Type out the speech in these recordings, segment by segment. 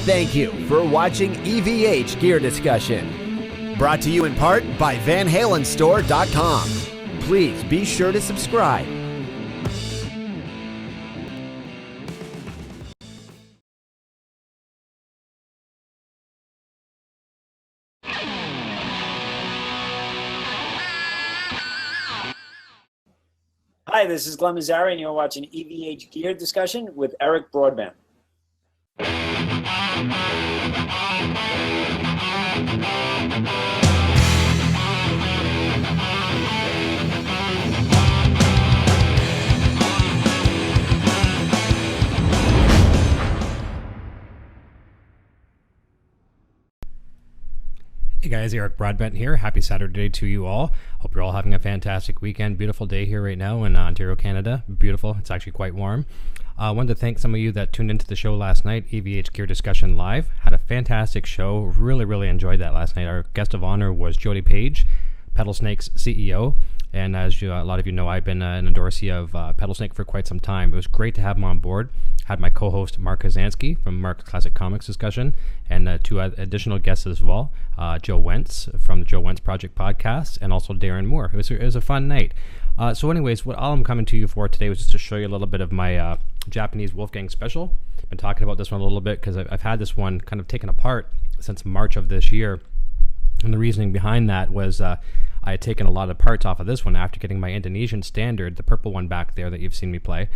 Thank you for watching EVH Gear Discussion. Brought to you in part by VanHalenStore.com. Please be sure to subscribe. Hi, this is Glenn Mazzari, and you're watching EVH Gear Discussion with Eric Broadbent. Hey guys, Eric Broadbent here. Happy Saturday to you all. Hope you're all having a fantastic weekend. Beautiful day here right now in Ontario, Canada. Beautiful. It's actually quite warm. I wanted to thank some of you that tuned into the show last night, EVH Gear Discussion Live. Had a fantastic show. Really enjoyed that last night. Our guest of honor was Jody Page, Pedal Snake's CEO. And as a lot of you know, I've been an endorsee of Pedal Snake for quite some time. It was great to have him on board. Had my co-host Mark Kazansky from Mark's Classic Comics Discussion, and two additional guests as well, Joe Wentz from the Joe Wentz Project podcast, and also Darren Moore. It was a fun night. So anyways, all I'm coming to you for today was just to show you a little bit of my Japanese Wolfgang Special. I've been talking about this one a little bit because I've had this one kind of taken apart since March of this year. And the reasoning behind that was I had taken a lot of parts off of this one after getting my Indonesian standard, the purple one back there that you've seen me play,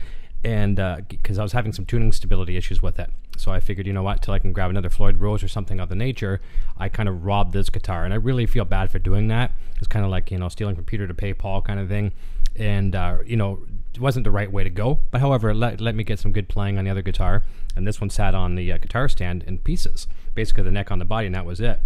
and because I was having some tuning stability issues with it. So I figured, you know what, till I can grab another Floyd Rose or something of the nature, I kind of robbed this guitar. And I really feel bad for doing that. It's kind of like, stealing from Peter to pay Paul kind of thing. And, it wasn't the right way to go. But however, let me get some good playing on the other guitar. And this one sat on the guitar stand in pieces, basically the neck on the body, and that was it.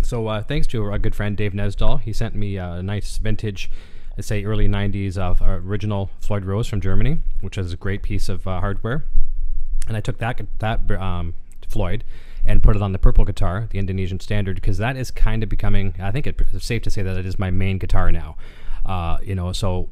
So thanks to our good friend Dave Nesdahl, he sent me a nice vintage, let's say early 90s original Floyd Rose from Germany, which is a great piece of hardware. And I took that Floyd and put it on the purple guitar, the Indonesian standard, because that is kind of becoming, I think it's safe to say that it is my main guitar now. So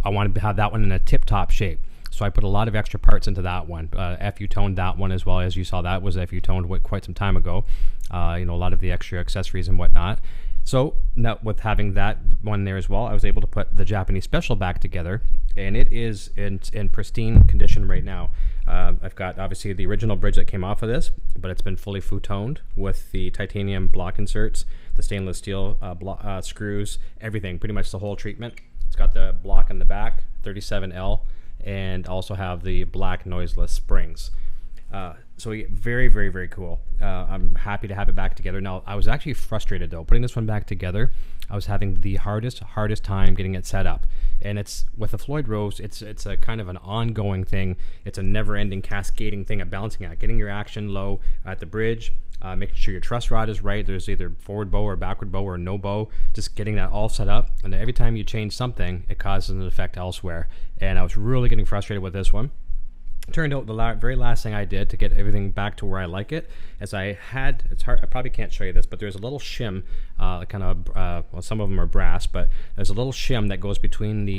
I wanted to have that one in a tip-top shape. So I put a lot of extra parts into that one. FU toned that one as well. As you saw, that was FU toned quite some time ago. A lot of the extra accessories and whatnot. So now with having that one there as well, I was able to put the Japanese Special back together, and it is in pristine condition right now. I've got obviously the original bridge that came off of this, but it's been fully futoned with the titanium block inserts, the stainless steel screws, everything, pretty much the whole treatment. It's got the block in the back, 37L, and also have the black noiseless springs. So very cool. I'm happy to have it back together. Now, I was actually frustrated though. Putting this one back together, I was having the hardest time getting it set up. And it's with the Floyd Rose, it's a kind of an ongoing thing. It's a never-ending cascading thing of balancing out, getting your action low at the bridge, making sure your truss rod is right. There's either forward bow or backward bow or no bow, just getting that all set up. And every time you change something, it causes an effect elsewhere. And I was really getting frustrated with this one. Turned out the very last thing I did to get everything back to where I like it, as I had, it's hard, I probably can't show you this, but there's a little shim, some of them are brass, but there's a little shim that goes between the,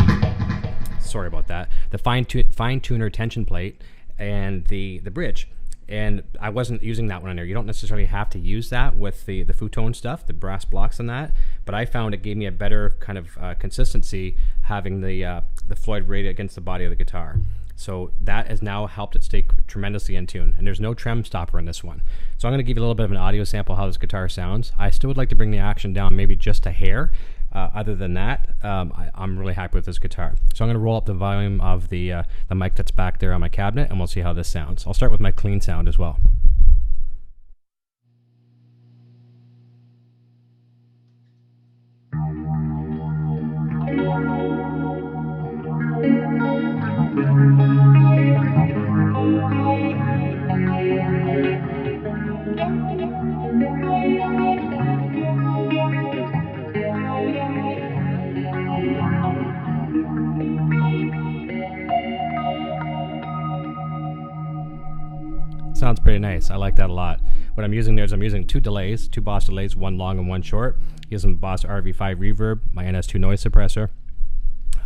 sorry about that, the fine tuner tension plate and the bridge. And I wasn't using that one on there. You don't necessarily have to use that with the futon stuff, the brass blocks and that, but I found it gave me a better kind of consistency having the Floyd right against the body of the guitar. So that has now helped it stay tremendously in tune. And there's no trem stopper in this one. So I'm going to give you a little bit of an audio sample how this guitar sounds. I still would like to bring the action down maybe just a hair. Other than that, I'm really happy with this guitar. So I'm going to roll up the volume of the mic that's back there on my cabinet, and we'll see how this sounds. I'll start with my clean sound as well. Sounds pretty nice. I like that a lot. What I'm using there is I'm using two Boss delays, one long and one short. Using Boss RV5 reverb, my NS2 noise suppressor.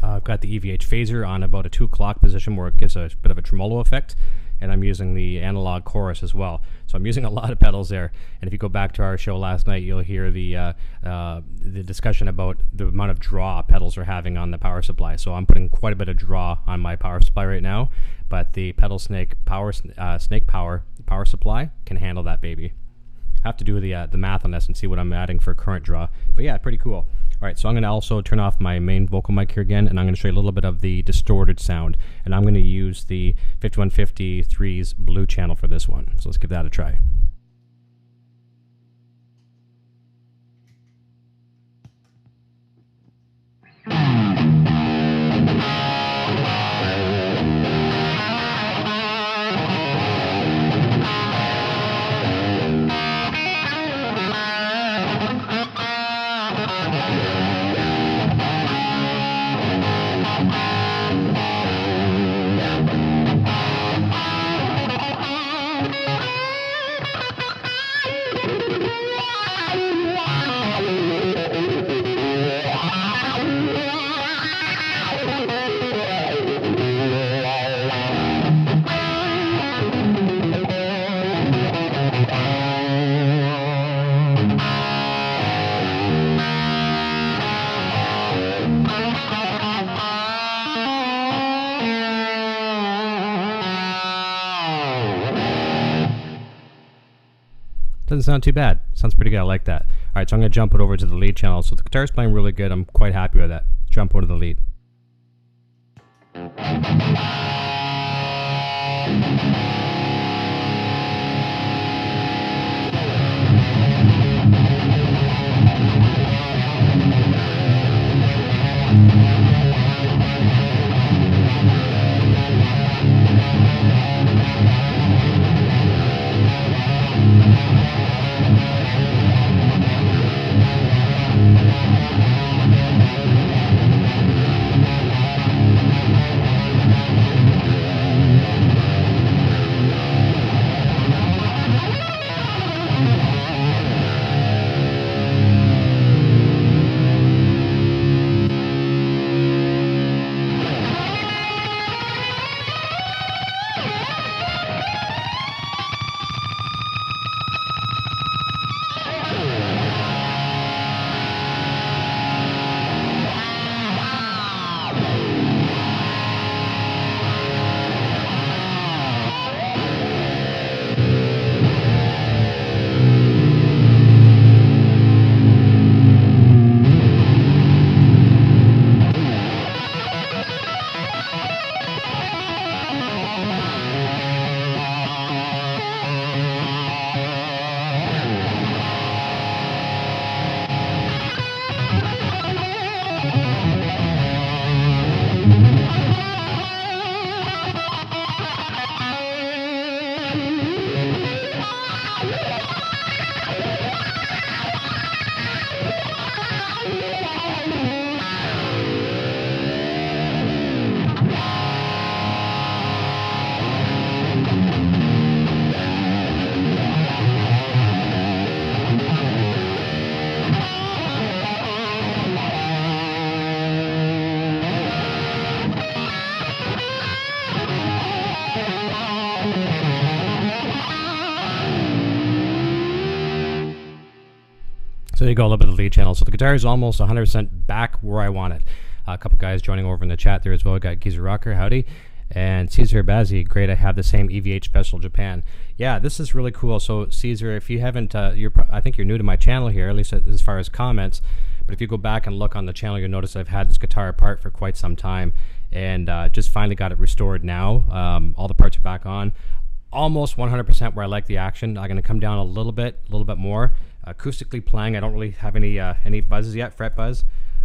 I've got the EVH phaser on about a 2 o'clock position where it gives a bit of a tremolo effect. and I'm using the analog chorus as well. So I'm using a lot of pedals there. And if you go back to our show last night, you'll hear the discussion about the amount of draw pedals are having on the power supply. So I'm putting quite a bit of draw on my power supply right now, but the Pedal Snake power supply can handle that baby. I have to do the math on this and see what I'm adding for current draw. But yeah, pretty cool. All right, so I'm going to also turn off my main vocal mic here again, and I'm going to show you a little bit of the distorted sound. And I'm going to use the 5153's blue channel for this one. So let's give that a try. Doesn't sound too bad. Sounds pretty good. I like that. All right, so I'm going to jump it over to the lead channel. So the guitar's playing really good. I'm quite happy with that. Jump over to the lead. So there you go, a little bit of the lead channel. So the guitar is almost 100% back where I want it. A couple guys joining over in the chat there as well. We got Geezer Rocker, howdy. And Caesar Bazzi, great, I have the same EVH Special Japan. Yeah, this is really cool. So Caesar, if you haven't, I think you're new to my channel here, at least as far as comments. But if you go back and look on the channel, you'll notice I've had this guitar apart for quite some time. And just finally got it restored now. All the parts are back on. Almost 100% where I like the action. I'm going to come down a little bit more. Acoustically playing, I don't really have any buzzes yet, fret buzz.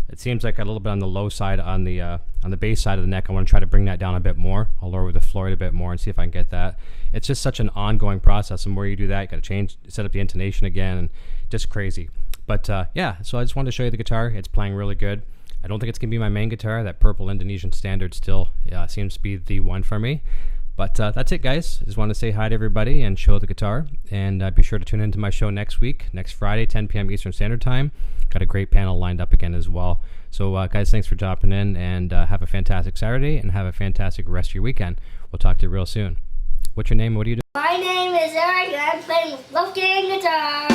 It seems like a little bit on the low side on the bass side of the neck. I want to try to bring that down a bit more. I'll lower the Floyd a bit more and see if I can get that. It's just such an ongoing process. The more you do that, you got to set up the intonation again, and just crazy. But yeah, so I just wanted to show you the guitar. It's playing really good. I don't think it's going to be my main guitar. That purple Indonesian standard still seems to be the one for me. But that's it, guys. I just want to say hi to everybody and show the guitar. And be sure to tune into my show next week, next Friday, 10 p.m. Eastern Standard Time. Got a great panel lined up again as well. So, guys, thanks for dropping in, and have a fantastic Saturday, and have a fantastic rest of your weekend. We'll talk to you real soon. What's your name? What do you do? My name is Eric and I'm playing Wolfgang guitar.